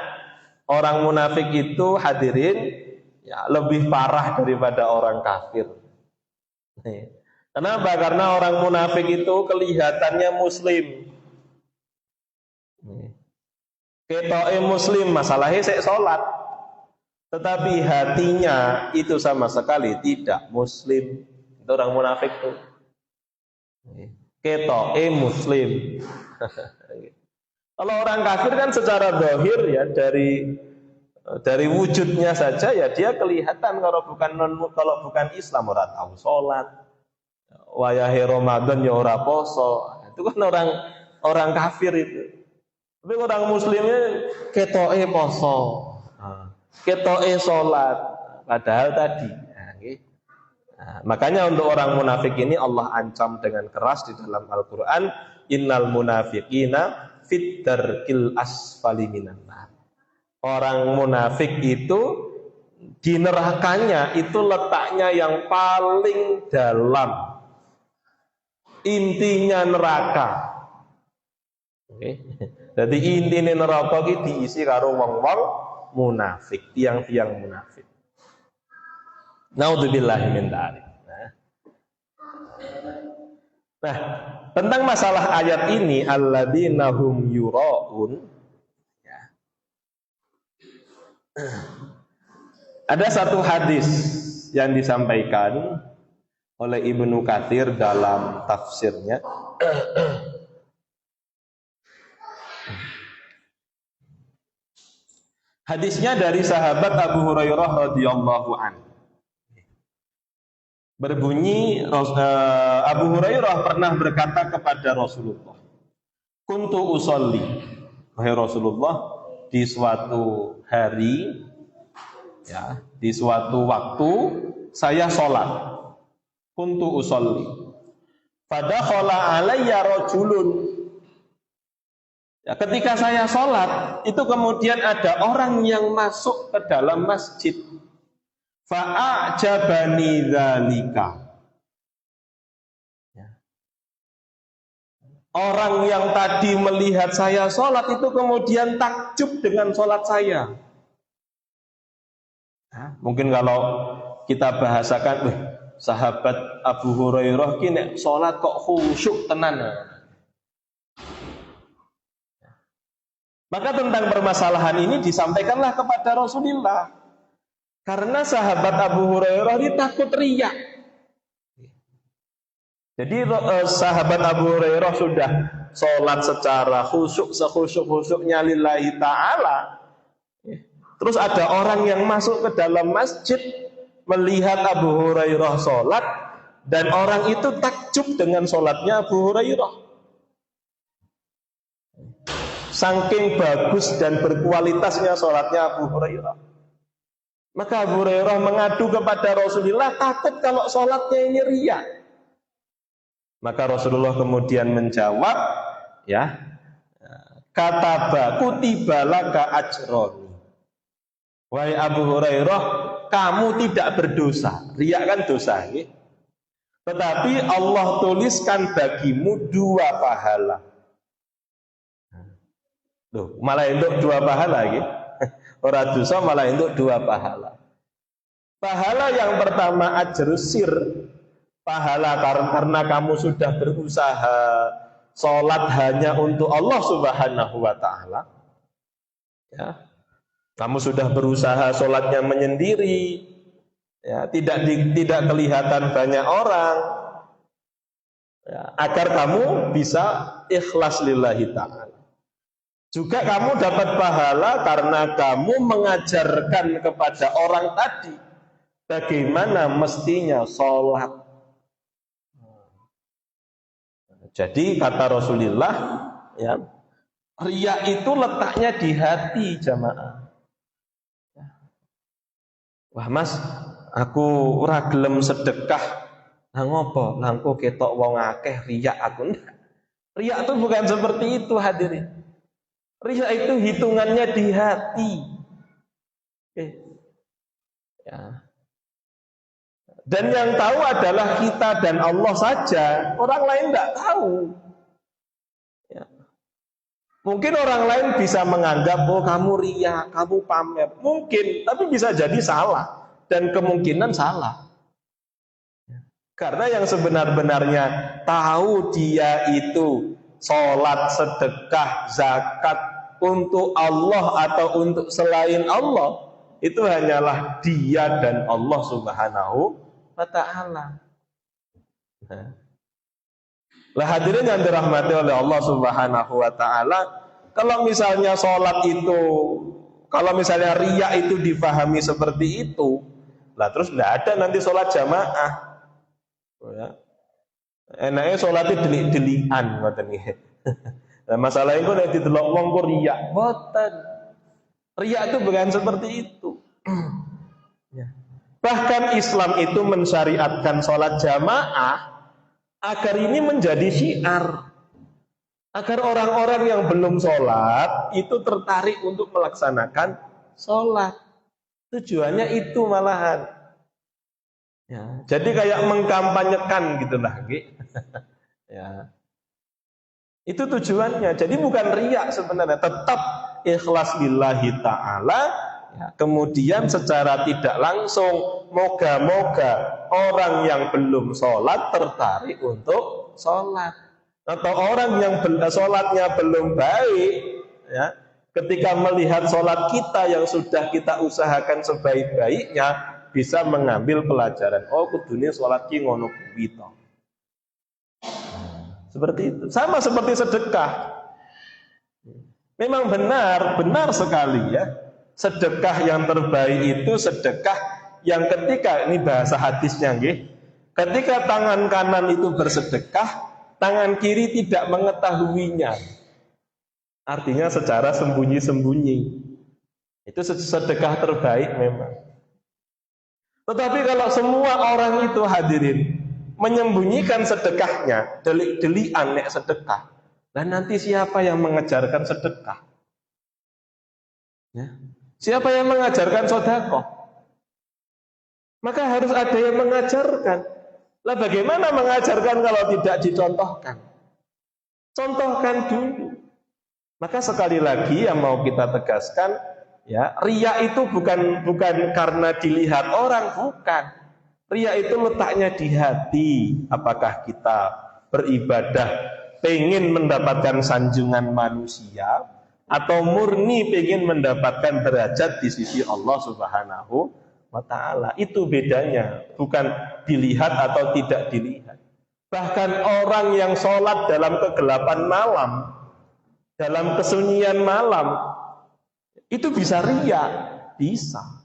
orang munafik itu hadirin ya, lebih parah daripada orang kafir. Kenapa? Karena orang munafik itu kelihatannya muslim. Ketoke muslim, masalahnya saya sholat, tetapi hatinya itu sama sekali tidak muslim. Itu orang munafik tuh. Ketoke muslim. Kalau orang kafir kan secara zahir ya, dari wujudnya saja ya dia kelihatan kalau bukan Islam ora tahu sholat, wayahe Ramadan ya ora poso. Itu kan orang kafir itu. Tapi orang muslimnya ketoke poso, ketoke sholat, padahal tadi. Makanya untuk orang munafik ini Allah ancam dengan keras di dalam Al-Quran, innal munafiqina fit darkil asfali minan nar. Orang munafik itu di nerakanya itu letaknya yang paling dalam, intinya neraka. Jadi intinya neraka iki diisi karo wong-wong munafik, tiang-tiang munafik. Naudzubillahi min dzalik. Nah, tentang masalah ayat ini alladzina hum yuraun, ya. Ada satu hadis yang disampaikan oleh Ibnu Katsir dalam tafsirnya. Hadisnya dari sahabat Abu Hurairah radhiyallahu anhu. Berbunyi Abu Hurairah pernah berkata kepada Rasulullah, "Kuntu usolli." Wahai Rasulullah, di suatu hari ya, di suatu waktu saya sholat. Kuntu usolli. Fadakhala alayya rajulun. Ya, ketika saya sholat, itu kemudian ada orang yang masuk ke dalam masjid. Fa'ajabani dzalika. Ya. Orang yang tadi melihat saya sholat itu kemudian takjub dengan sholat saya. Nah, mungkin kalau kita bahasakan, sahabat Abu Hurairah kini sholat kok khusyuk tenan. Maka tentang permasalahan ini disampaikanlah kepada Rasulullah. Karena sahabat Abu Hurairah ini takut riya. Jadi sahabat Abu Hurairah sudah sholat secara khusyuk, sekhusyuk-khusyuknya lillahi ta'ala. Terus ada orang yang masuk ke dalam masjid, melihat Abu Hurairah sholat, dan orang itu takjub dengan sholatnya Abu Hurairah. Saking bagus dan berkualitasnya sholatnya Abu Hurairah. Maka Abu Hurairah mengadu kepada Rasulullah, takut kalau sholatnya ini riya. Maka Rasulullah kemudian menjawab, ya, kataba kutiba laka ajroni. Wahai Abu Hurairah, kamu tidak berdosa. Riya kan dosa, ya? Tetapi Allah tuliskan bagimu 2 pahala. Loh, malah untuk 2 pahala, ya? Orang dosa malah untuk 2 pahala. Pahala yang pertama ajrusir, pahala karena kamu sudah berusaha sholat hanya untuk Allah Subhanahu wa ta'ala, ya. Kamu sudah berusaha sholatnya menyendiri, ya, tidak kelihatan banyak orang, ya, agar kamu bisa ikhlas lillahi ta'ala. Juga kamu dapat pahala karena kamu mengajarkan kepada orang tadi bagaimana mestinya sholat. Jadi kata Rasulullah, ya, riya itu letaknya di hati, jamaah. Wah mas, aku ora gelem sedekah. Lah ngopo? Lah engko ketok wong akeh riya aku. Riya itu bukan seperti itu, hadirin. Riya itu hitungannya di hati. Ya. Dan yang tahu adalah kita dan Allah saja. Orang lain tidak tahu. Ya. Mungkin orang lain bisa menganggap, oh kamu riya, kamu pamer. Mungkin, tapi bisa jadi salah. Dan kemungkinan salah. Karena yang sebenar-benarnya tahu dia itu sholat, sedekah, zakat untuk Allah atau untuk selain Allah, itu hanyalah dia dan Allah Subhanahu wa ta'ala. Lah hadirin yang dirahmati oleh Allah Subhanahu wa ta'ala, kalau misalnya sholat itu, kalau misalnya riya itu difahami seperti itu, lah terus tidak ada nanti sholat jamaah. Ya. Enaknya sholatnya delik-delikan. Nah, masalah itu nek didelok wong kok riya. Boten. Riya itu bukan seperti itu. Ya. Bahkan Islam itu mensyariatkan sholat jamaah agar ini menjadi syiar, agar orang-orang yang belum sholat itu tertarik untuk melaksanakan sholat. Tujuannya itu malahan, ya, jadi kayak mengkampanyekan gitulah, ya. Itu tujuannya. Jadi bukan riya sebenarnya, tetap ikhlas lillahi ta'ala, ya. Kemudian secara tidak langsung moga-moga orang yang belum sholat tertarik untuk sholat, atau orang yang sholatnya belum baik, ya, ketika melihat sholat kita yang sudah kita usahakan sebaik-baiknya, bisa mengambil pelajaran, oh kudune sholat ki ngono kuwi to. Seperti itu. Sama seperti sedekah. Memang benar sekali, ya. Sedekah yang terbaik itu sedekah yang ketika, ini bahasa hadisnya nggih, ketika tangan kanan itu bersedekah, tangan kiri tidak mengetahuinya. Artinya secara sembunyi-sembunyi. Itu sedekah terbaik memang. Tetapi kalau semua orang itu hadirin menyembunyikan sedekahnya, delik-delikan nek sedekah, dan nanti siapa yang mengajarkan sedekah? Ya. Siapa yang mengajarkan sedekah? Maka harus ada yang mengajarkan. Lah bagaimana mengajarkan kalau tidak dicontohkan? Contohkan dulu. Maka sekali lagi yang mau kita tegaskan, ya, riya itu bukan karena dilihat orang, bukan. Riya itu letaknya di hati. Apakah kita beribadah pengen mendapatkan sanjungan manusia, atau murni pengen mendapatkan derajat di sisi Allah Subhanahu wa ta'ala. Itu bedanya, bukan dilihat atau tidak dilihat. Bahkan orang yang sholat dalam kegelapan malam, dalam kesunyian malam, itu bisa riya, bisa.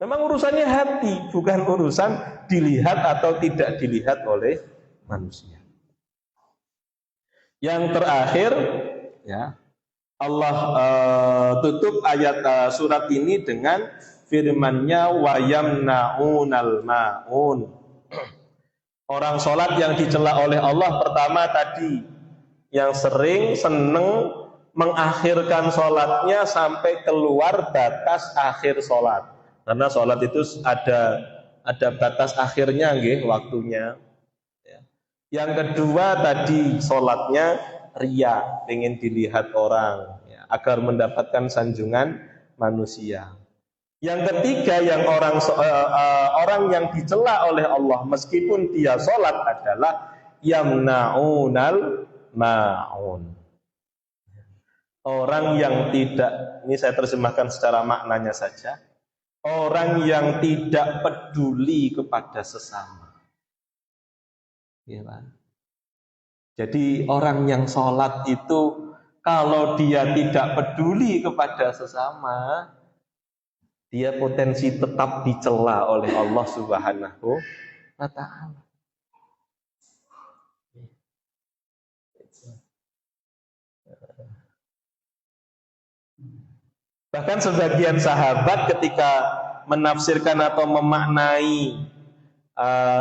Memang urusannya hati, bukan urusan dilihat atau tidak dilihat oleh manusia. Yang terakhir, ya, Allah tutup ayat surat ini dengan firman-Nya wa yamna'unal ma'un. Orang sholat yang dicela oleh Allah pertama tadi, yang sering seneng mengakhirkan sholatnya sampai keluar batas akhir sholat. Karena sholat itu ada batas akhirnya, nggih, waktunya. Yang kedua tadi sholatnya ria, ingin dilihat orang, ya, agar mendapatkan sanjungan manusia. Yang ketiga yang orang yang dicela oleh Allah meskipun dia sholat adalah yamna'unal ma'un. Orang yang tidak, ini saya terjemahkan secara maknanya saja, orang yang tidak peduli kepada sesama. Ya, Pak. Jadi orang yang sholat itu kalau dia tidak peduli kepada sesama, dia potensi tetap dicela oleh Allah Subhanahu wa ta'ala. Bahkan sebagian sahabat ketika menafsirkan atau memaknai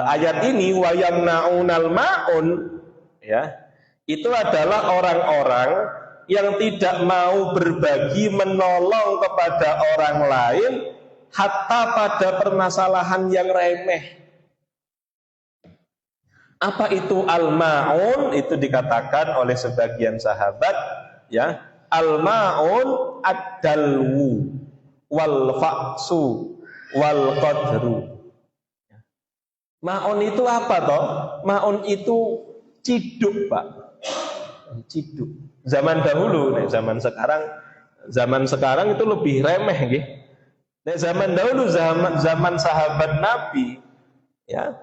ayat ini wa yamna'unal ma'un, ya, itu adalah orang-orang yang tidak mau berbagi menolong kepada orang lain hatta pada permasalahan yang remeh. Apa itu al-ma'un? Itu dikatakan oleh sebagian sahabat, ya, al-ma'un ad-dalwu wal fa'su wal qadru. Ma'un itu apa toh? Ma'un itu ciduk, Pak. Ciduk. Zaman dahulu, nih, zaman sekarang itu lebih remeh, nggih. Nek zaman dahulu, zaman sahabat Nabi, ya,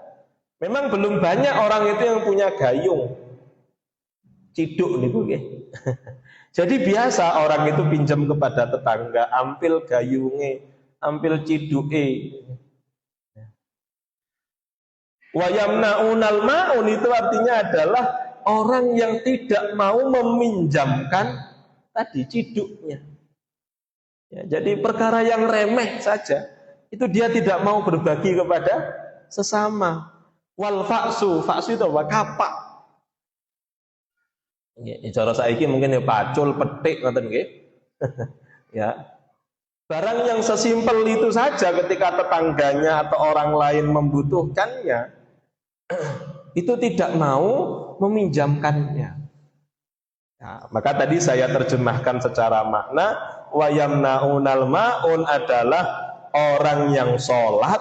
memang belum banyak orang itu yang punya gayung. Ciduk niku nggih. Jadi biasa orang itu pinjam kepada tetangga, ampil gayunge, ampil ciduke. Wa yamna'unal ma'un itu artinya adalah orang yang tidak mau meminjamkan tadi ciduknya. Ya, jadi perkara yang remeh saja itu dia tidak mau berbagi kepada sesama. Wal fa'su itu apa? Kapak. Nggih, cara saiki mungkin ya pacul, petik ngoten nggih. Ya. Barang yang sesimpel itu saja ketika tetangganya atau orang lain membutuhkannya, itu tidak mau meminjamkannya. Ya, maka tadi saya terjemahkan secara makna wa yamna'unal ma'un adalah orang yang sholat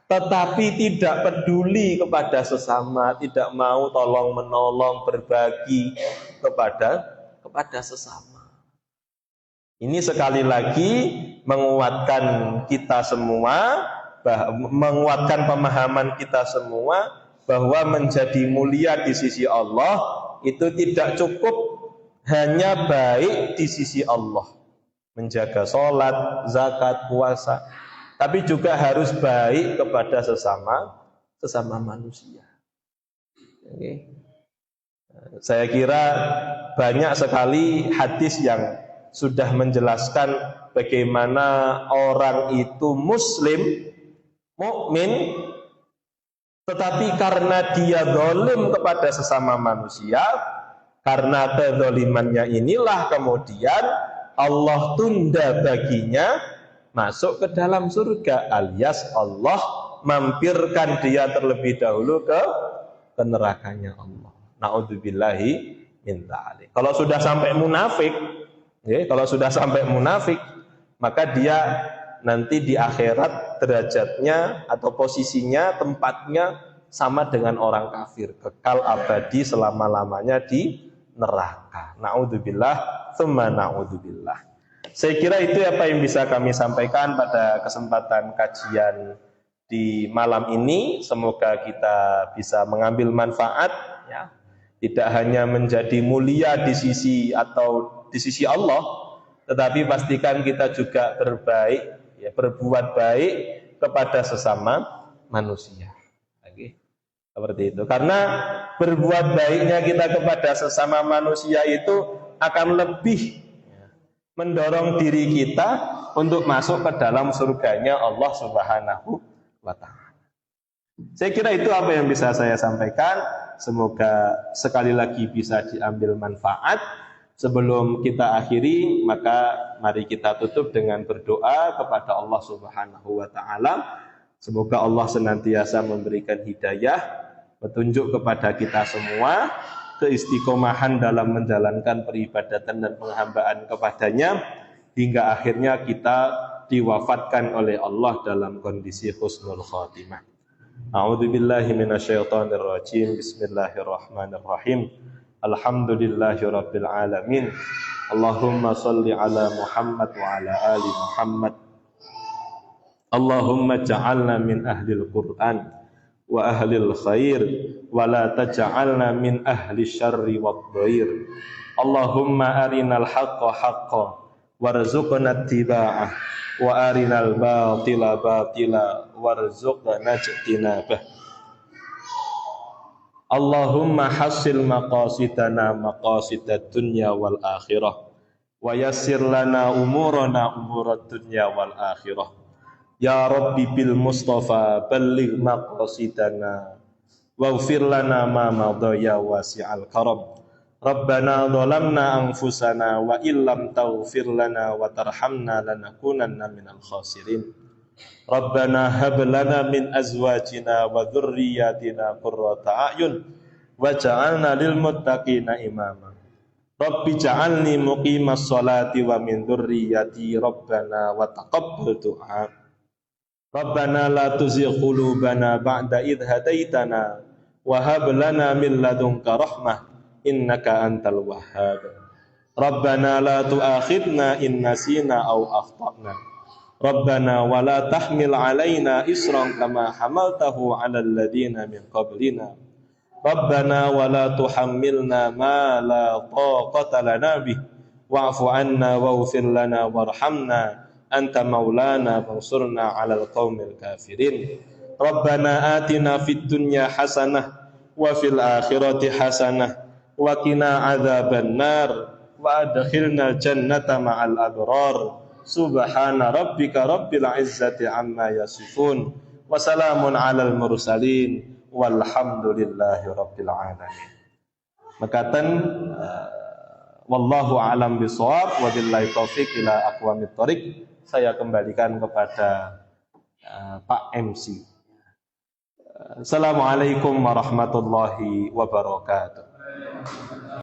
tetapi tidak peduli kepada sesama, tidak mau tolong menolong, berbagi kepada sesama. Ini sekali lagi menguatkan kita semua, menguatkan pemahaman kita semua bahwa menjadi mulia di sisi Allah itu tidak cukup hanya baik di sisi Allah, menjaga sholat, zakat, puasa, tapi juga harus baik kepada sesama manusia. Oke. Saya kira banyak sekali hadis yang sudah menjelaskan bagaimana orang itu muslim, mukmin, tetapi karena dia zalim kepada sesama manusia, karena kezalimannya inilah kemudian Allah tunda baginya masuk ke dalam surga, alias Allah mampirkan dia terlebih dahulu ke nerakanya Allah. Na'udzubillahi min dzalik. Kalau sudah sampai munafik, ya, kalau sudah sampai munafik, maka dia nanti di akhirat derajatnya atau posisinya, tempatnya sama dengan orang kafir, kekal abadi selama-lamanya di neraka. Na'udzubillah, tsumma na'udzubillah. Saya kira itu apa yang bisa kami sampaikan pada kesempatan kajian di malam ini. Semoga kita bisa mengambil manfaat, ya. Tidak hanya menjadi mulia di sisi Allah, tetapi pastikan kita juga berbaik, ya, berbuat baik kepada sesama manusia. Oke. Seperti itu. Karena berbuat baiknya kita kepada sesama manusia itu akan lebih mendorong diri kita untuk masuk ke dalam surganya Allah Subhanahu wa ta'ala. Saya kira itu apa yang bisa saya sampaikan. Semoga sekali lagi bisa diambil manfaat. Sebelum kita akhiri, maka mari kita tutup dengan berdoa kepada Allah Subhanahu wa taala. Semoga Allah senantiasa memberikan hidayah, petunjuk kepada kita semua, keistiqomahan dalam menjalankan peribadatan dan penghambaan kepadanya, hingga akhirnya kita diwafatkan oleh Allah dalam kondisi husnul khatimah. A'udzubillahi minasyaitonirrajim. Bismillahirrahmanirrahim. Alhamdulillahirabbil alamin. Allahumma shalli ala Muhammad wa ala ali Muhammad. Allahumma ja'alna min ahlil Qur'an wa ahlil khair wa la taj'alna min ahli syarri wad dhair. Allahumma arinal haqqa haqqan warzuqna ittiba'ah wa arinal batila batila warzuqna ijtinabah. Allahumma hasil maqasidana maqasidad dunya wal akhirah wa yassir lana umurana umurad dunya wal akhirah. Ya Rabbi bil Mustafa balligh maqasidana waghfir lana ma madha ya wasi'al karam. Rabbana zalamna anfusana wa illam taghfir lana wa tarhamna lanakunanna minal khasirin. Rabbana hab lana min azwajina wa dhurriyyatina qurrata a'yun waj'alna lil muttaqina imama. Rabbi ja'alni muqimas sholati wa min dhurriyyati rabbana wa taqabbal du'a. Rabbana la tuzigh qulubana ba'da idh hadaitana wa hab lana min ladunka rahmah innaka antal wahhab. Rabbana la tu'akhidna in nasina aw akhtana. Rabbana wa la tahmil alaina isran kama hamaltahu 'alal ladzina min qablina. Rabbana wa la tuhammilna ma la taqata lana bih wa'fu 'anna waghfir lana warhamna anta maulana fansurna 'alal qaumil kafirin. Rabbana atina fid dunya hasanah wa fil akhirati hasanah wa qina 'adzaban nar wa adkhilnal jannata ma'al abrar. Subhana rabbika rabbil izzati amma yasifun wa salamun alal mursalin walhamdulillahi rabbil alamin. Makaten wallahu alam bisawab wa billahi taufik ila aqwamit thoriq. Saya kembalikan kepada Pak MC. Assalamualaikum warahmatullahi wabarakatuh.